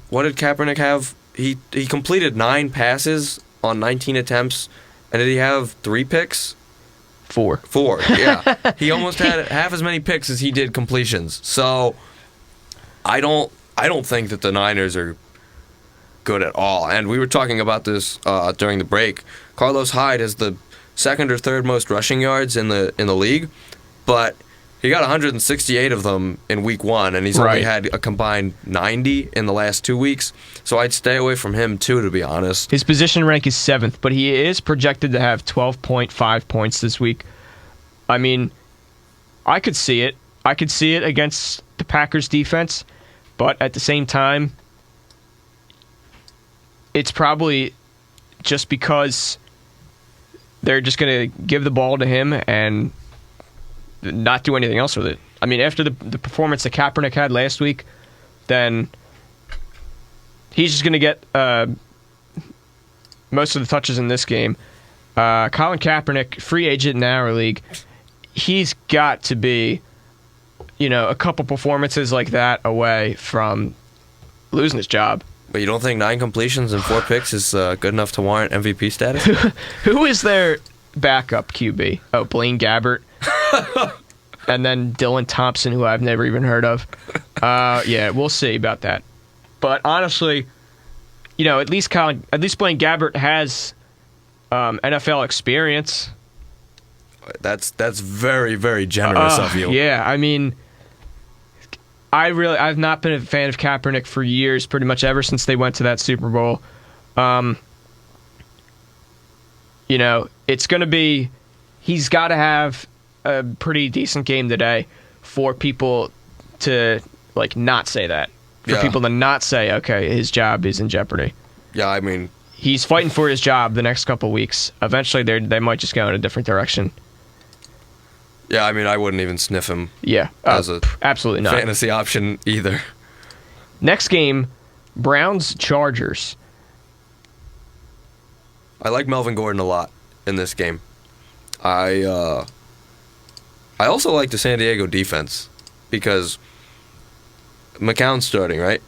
what did Kaepernick have? He completed 9 passes on 19 attempts, and did he have 3 picks? 4. Yeah. He almost had half as many picks as he did completions. So I don't think that the Niners are good at all. And we were talking about this during the break. Carlos Hyde is the 2nd or 3rd most rushing yards in the league, but he got 168 of them in week 1, and he's only had a combined 90 in the last 2 weeks. So I'd stay away from him too, to be honest. His position rank is 7th, but he is projected to have 12.5 points this week. I mean, I could see it. I could see it against the Packers defense, but at the same time, it's probably just because they're just going to give the ball to him and not do anything else with it. I mean, after the performance that Kaepernick had last week, then he's just going to get most of the touches in this game. Colin Kaepernick, free agent in our league, he's got to be, a couple performances like that away from losing his job. But you don't think 9 completions and 4 picks is good enough to warrant MVP status? Who is their backup QB? Oh, Blaine Gabbert. And then Dylan Thompson, who I've never even heard of. Yeah, we'll see about that. But honestly, at least Blaine Gabbert has NFL experience. That's very, very generous of you. Yeah, I mean, I've not been a fan of Kaepernick for years, pretty much ever since they went to that Super Bowl. It's going to be, he's got to have a pretty decent game today for people to not say that. For people to not say, okay, his job is in jeopardy. Yeah, I mean, he's fighting for his job the next couple weeks. Eventually, they might just go in a different direction. Yeah, I mean, I wouldn't even sniff him. Yeah, as a absolutely not fantasy option either. Next game, Browns Chargers. I like Melvin Gordon a lot in this game. I also like the San Diego defense because McCown's starting, right?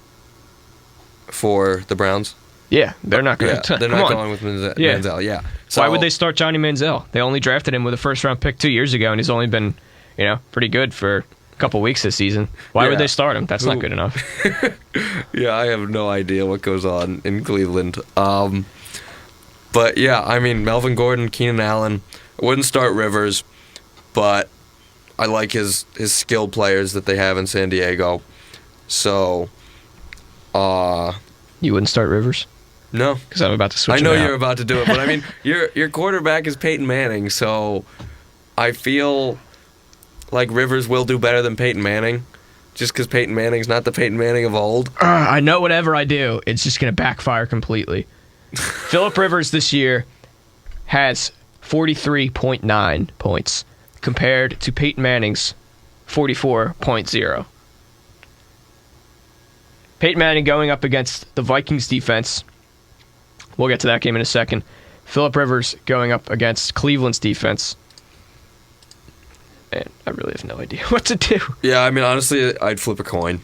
For the Browns. Yeah, they're not going to. They're not going with Manziel. Yeah. So, why would they start Johnny Manziel? They only drafted him with a first-round pick 2 years ago, and he's only been, pretty good for a couple weeks this season. Why would they start him? That's not good enough. Yeah, I have no idea what goes on in Cleveland. But yeah, I mean, Melvin Gordon, Keenan Allen. I wouldn't start Rivers, but I like his skill players that they have in San Diego. So, you wouldn't start Rivers? No, because I'm about to switch. I know you're about to do it, but I mean, your quarterback is Peyton Manning, so I feel like Rivers will do better than Peyton Manning, just because Peyton Manning's not the Peyton Manning of old. I know whatever I do, it's just going to backfire completely. Phillip Rivers this year has 43.9 points compared to Peyton Manning's 44.0. Peyton Manning going up against the Vikings defense. We'll get to that game in a second. Phillip Rivers going up against Cleveland's defense. And really have no idea what to do. Yeah, I mean, honestly, I'd flip a coin.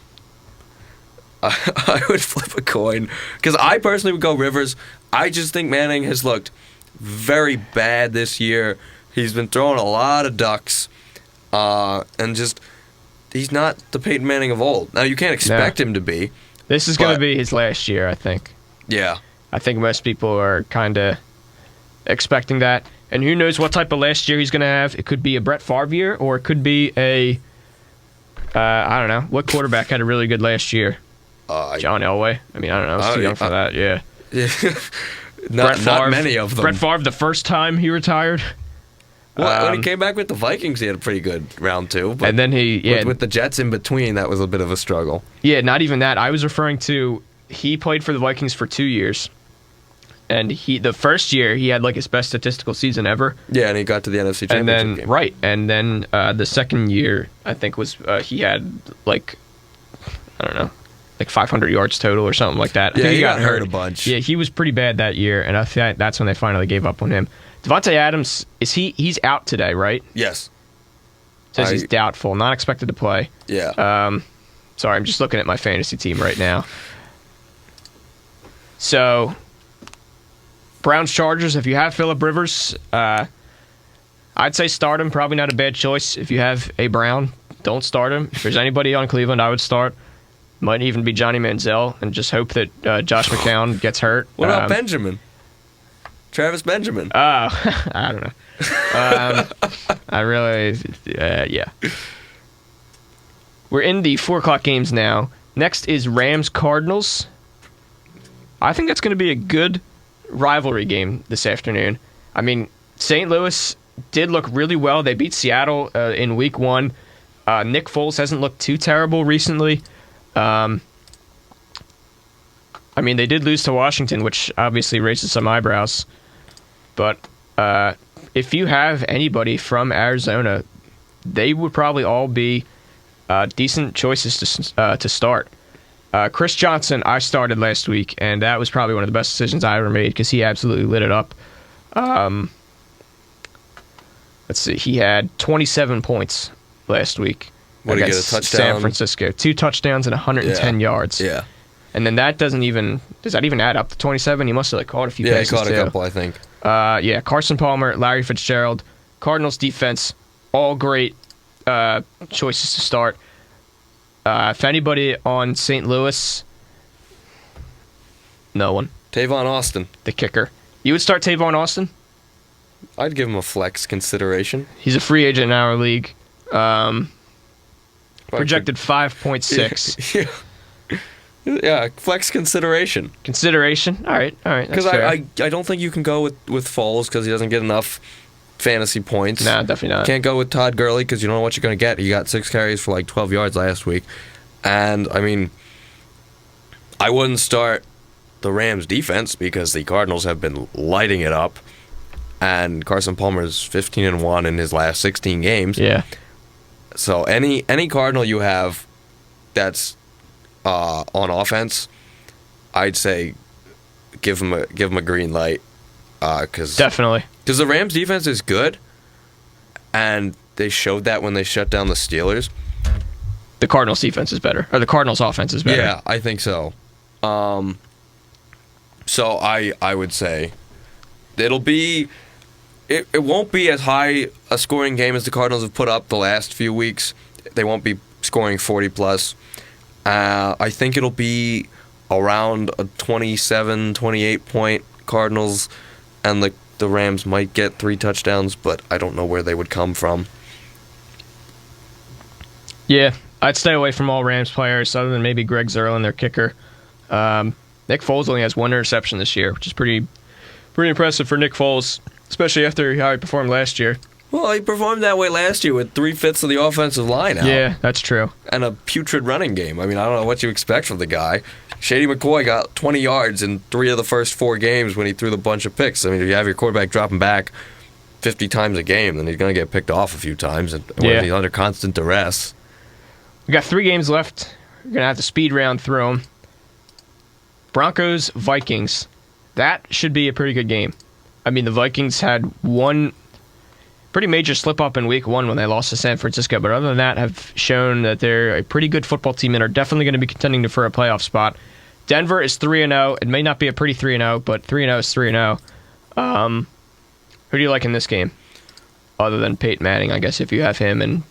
I would flip a coin because I personally would go Rivers. I just think Manning has looked very bad this year. He's been throwing a lot of ducks, and just he's not the Peyton Manning of old. Now you can't expect him to be. This is going to be his last year, I think. Yeah, I think most people are kind of expecting that. And who knows what type of last year he's going to have. It could be a Brett Favre year, or it could be a, I don't know, what quarterback had a really good last year? John Elway. I mean, I don't know. I was too young for that, yeah. not many of them. Brett Favre, the first time he retired. Well, when he came back with the Vikings, he had a pretty good round 2. But and then with the Jets in between, that was a bit of a struggle. Yeah, not even that. I was referring to, he played for the Vikings for 2 years. And the first year, he had like his best statistical season ever. Yeah, and he got to the NFC Championship game. Right. And then the second year, I think, was he had like, I don't know, like 500 yards total or something like that. I Yeah, think he got hurt a bunch. Yeah, he was pretty bad that year, and I think that's when they finally gave up on him. Devontae Adams, he's out today, right? Yes. Says he's doubtful, not expected to play. Yeah. Sorry, I'm just looking at my fantasy team right now. So, Browns Chargers, if you have Phillip Rivers, I'd say start him. Probably not a bad choice. If you have a Brown, don't start him. If there's anybody on Cleveland, I would start. Might even be Johnny Manziel, and just hope that Josh McCown gets hurt. What about Benjamin? Travis Benjamin. Oh, I don't know. I really, yeah. We're in the 4 o'clock games now. Next is Rams-Cardinals. I think that's going to be a good rivalry game this afternoon. I mean, St. Louis did look really well. They beat Seattle in Week 1. Nick Foles hasn't looked too terrible recently. I mean, they did lose to Washington, which obviously raises some eyebrows. But if you have anybody from Arizona, they would probably all be decent choices to start. Chris Johnson, I started last week, and that was probably one of the best decisions I ever made because he absolutely lit it up. Let's see, he had 27 points last week. What did he get, a touchdown? San Francisco. 2 touchdowns and 110 yards. Yeah. And then that does that even add up to 27? He must have caught a few passes, he caught too. a couple, I think. Yeah, Carson Palmer, Larry Fitzgerald, Cardinals defense, all great choices to start. If anybody on St. Louis, no one. Tavon Austin. The kicker. You would start Tavon Austin? I'd give him a flex consideration. He's a free agent in our league. Projected 5.6. Yeah, flex consideration. Consideration? All right. Because I don't think you can go with Foles because he doesn't get enough fantasy points. Nah, definitely not. Can't go with Todd Gurley because you don't know what you're going to get. He got 6 carries for like 12 yards last week. And, I mean, I wouldn't start the Rams defense because the Cardinals have been lighting it up. And Carson Palmer's 15-1 in his last 16 games. Yeah. So any Cardinal you have that's on offense, I'd say give him a green light. Definitely. Because the Rams defense is good, and they showed that when they shut down the Steelers. The Cardinals defense is better, or the Cardinals offense is better. Yeah, I think so. So I would say it'll be. It won't be as high a scoring game as the Cardinals have put up the last few weeks. They won't be scoring 40+. I think it'll be around a 27, 28-point Cardinals, and the Rams might get 3 touchdowns, but I don't know where they would come from. Yeah, I'd stay away from all Rams players other than maybe Greg Zerlin, their kicker. Nick Foles only has 1 interception this year, which is pretty impressive for Nick Foles, especially after how he performed last year. Well, he performed that way last year with 3/5 of the offensive line out. Yeah, that's true. And a putrid running game. I mean, I don't know what you expect from the guy. Shady McCoy got 20 yards in 3 of the first 4 games when he threw the bunch of picks. I mean, if you have your quarterback dropping back 50 times a game, then he's going to get picked off a few times. And he's under constant duress. We got 3 games left. We're going to have to speed round through them. Broncos, Vikings. That should be a pretty good game. I mean, the Vikings had pretty pretty major slip-up in Week 1 when they lost to San Francisco, but other than that have shown that they're a pretty good football team and are definitely going to be contending for a playoff spot. Denver is 3-0. It may not be a pretty 3-0, but 3-0 is 3-0. Who do you like in this game? Other than Peyton Manning, I guess, if you have him and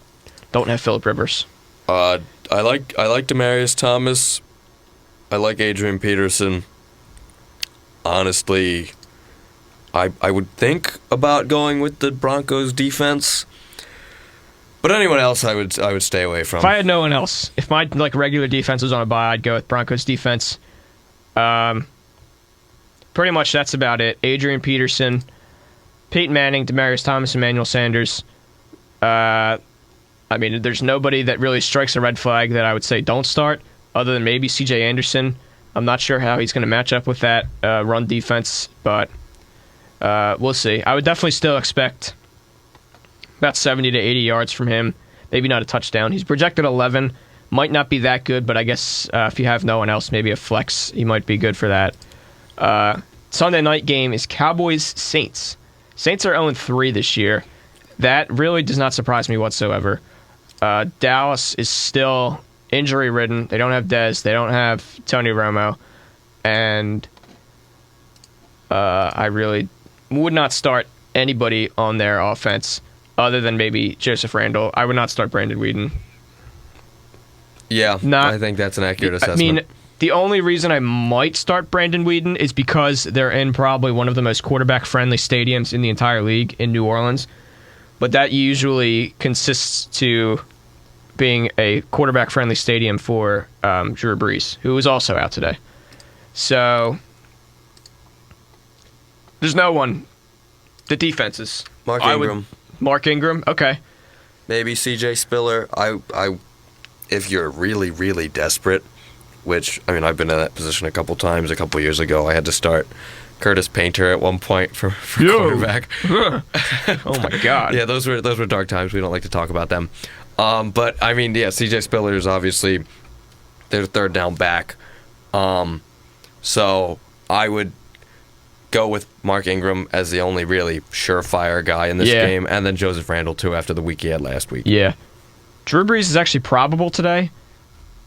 don't have Phillip Rivers. I like Demaryius Thomas. I like Adrian Peterson. Honestly, I would think about going with the Broncos defense. But anyone else I would stay away from. If I had no one else, if my regular defense was on a bye, I'd go with Broncos defense. Pretty much that's about it. Adrian Peterson, Peyton Manning, Demaryius Thomas, Emmanuel Sanders. There's nobody that really strikes a red flag that I would say don't start, other than maybe C.J. Anderson. I'm not sure how he's going to match up with that run defense, but we'll see. I would definitely still expect about 70 to 80 yards from him. Maybe not a touchdown. He's projected 11. Might not be that good, but I guess if you have no one else, maybe a flex, he might be good for that. Sunday night game is Cowboys-Saints. Saints are 0-3 this year. That really does not surprise me whatsoever. Dallas is still injury-ridden. They don't have Dez. They don't have Tony Romo. And I really would not start anybody on their offense other than maybe Joseph Randle. I would not start Brandon Weeden. Yeah, I think that's an accurate assessment. The only reason I might start Brandon Weeden is because they're in probably one of the most quarterback-friendly stadiums in the entire league in New Orleans. But that usually consists to being a quarterback-friendly stadium for Drew Brees, who was also out today. So there's no one. The defenses. Mark Ingram. Mark Ingram, okay. Maybe C.J. Spiller. If you're really, really desperate, which, I've been in that position a couple times. A couple years ago, I had to start Curtis Painter at one point for quarterback. Oh, my God. Yeah, those were dark times. We don't like to talk about them. But, C.J. Spiller is obviously their third down back. So I would go with Mark Ingram as the only really surefire guy in this game, and then Joseph Randle, too, after the week he had last week. Yeah. Drew Brees is actually probable today.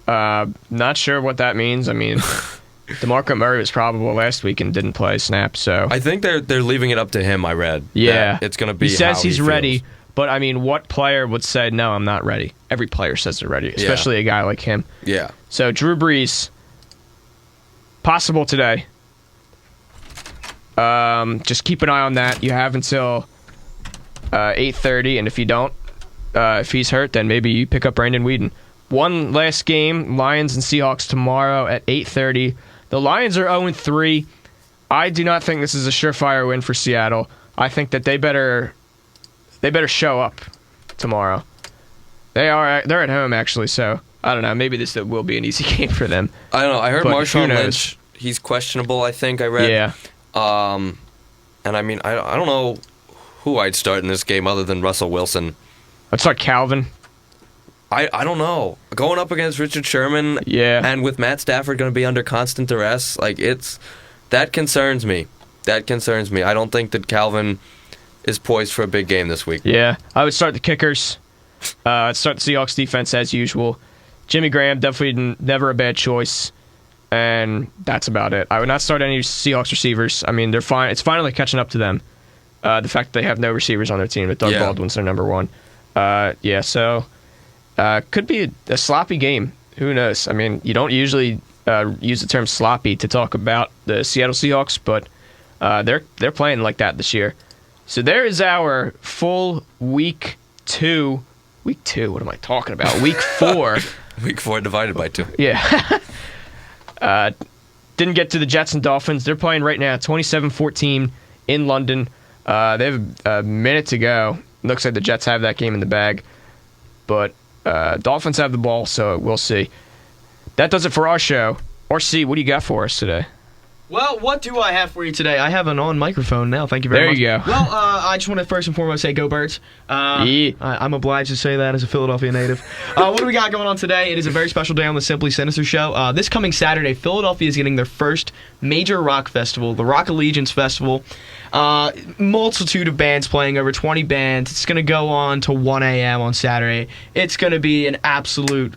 Not sure what that means. DeMarco Murray was probable last week and didn't play a snap, so I think they're leaving it up to him, I read. Yeah. It's going to be He says how he's he ready, feels. but what player would say, no, I'm not ready? Every player says they're ready, especially a guy like him. Yeah. So Drew Brees, possible today. Just keep an eye on that. You have until 8:30, and if you don't, if he's hurt, then maybe you pick up Brandon Weeden. One last game, Lions and Seahawks tomorrow at 8:30. The Lions are 0-3. I do not think this is a surefire win for Seattle. I think that they better show up tomorrow. They're at home, actually, so I don't know. Maybe this will be an easy game for them. I don't know. I heard But Marshawn who knows? Lynch. He's questionable, I think I read. Yeah. And I don't know who I'd start in this game other than Russell Wilson. I'd start Calvin. I don't know. Going up against Richard Sherman, and with Matt Stafford going to be under constant duress, that concerns me. That concerns me. I don't think that Calvin is poised for a big game this week. Yeah, I would start the kickers. I'd start the Seahawks defense as usual. Jimmy Graham, definitely never a bad choice. And that's about it. I would not start any Seahawks receivers. They're fine. It's finally catching up to them. The fact that they have no receivers on their team, but Doug Baldwin's their number one. So could be a sloppy game. Who knows? You don't usually use the term sloppy to talk about the Seattle Seahawks, but they're playing like that this year. So there is our full week 2. Week 2? What am I talking about? Week 4. Week 4 divided by 2. Yeah. Didn't get to the Jets and Dolphins. They're playing right now 27-14 in London. They have a minute to go. Looks like the Jets have that game in the bag. But Dolphins have the ball, so we'll see. That does it for our show. RC, what do you got for us today? Well, what do I have for you today? I have an on microphone now. Thank you very much. There you go. Well, I just want to first and foremost say go Birds. I'm obliged to say that as a Philadelphia native. What do we got going on today? It is a very special day on the Simply Sinister show. This coming Saturday, Philadelphia is getting their first major rock festival, the Rock Allegiance Festival. Multitude of bands playing, over 20 bands. It's going to go on to 1 a.m. on Saturday. It's going to be an absolute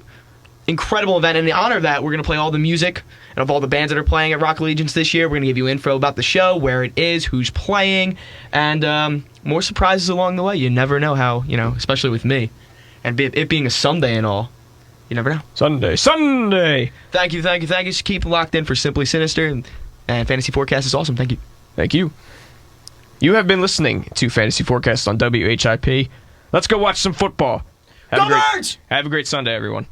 incredible event. In the honor of that, we're going to play all the music and of all the bands that are playing at Rock Allegiance this year. We're going to give you info about the show, where it is, who's playing, and more surprises along the way. You never know how, especially with me. And it being a Sunday and all, you never know. Sunday! Thank you. Just keep locked in for Simply Sinister, and Fantasy Forecast is awesome. Thank you. Thank you. You have been listening to Fantasy Forecast on WHIP. Let's go watch some football. Have a great Sunday, everyone.